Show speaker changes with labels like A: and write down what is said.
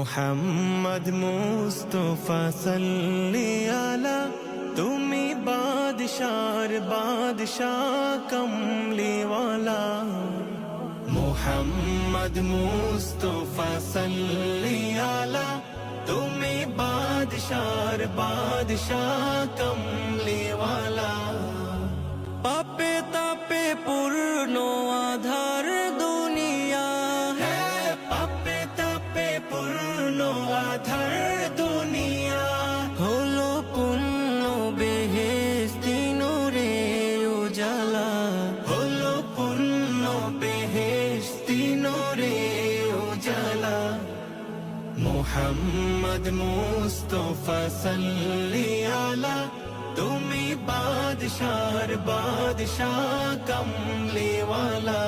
A: মুহাম্মদ মুস্তাফা সাল্লি আলা, তুমি বাদশার বাদশাহ কমলিওয়ালা। মুহাম্মদ মুস্তাফা সাল্লি আলা, তুমি বাদশার বাদশাহ কমলিওয়ালা। পাপে তাপে পূর্ণ আধার দুনিয়া, হ্যাঁ পাপে তাপে পূর্ণ আধার দুনিয়া। হলো পূর্ণ বেহেশতি নূরে উজালা, হলো পূর্ণ বেহেশতি নূরে উজালা। মুহাম্মদ মুস্তাফা সাল্লি আলা, তুমি বাদশার বাদশাহ কমলিওয়ালা।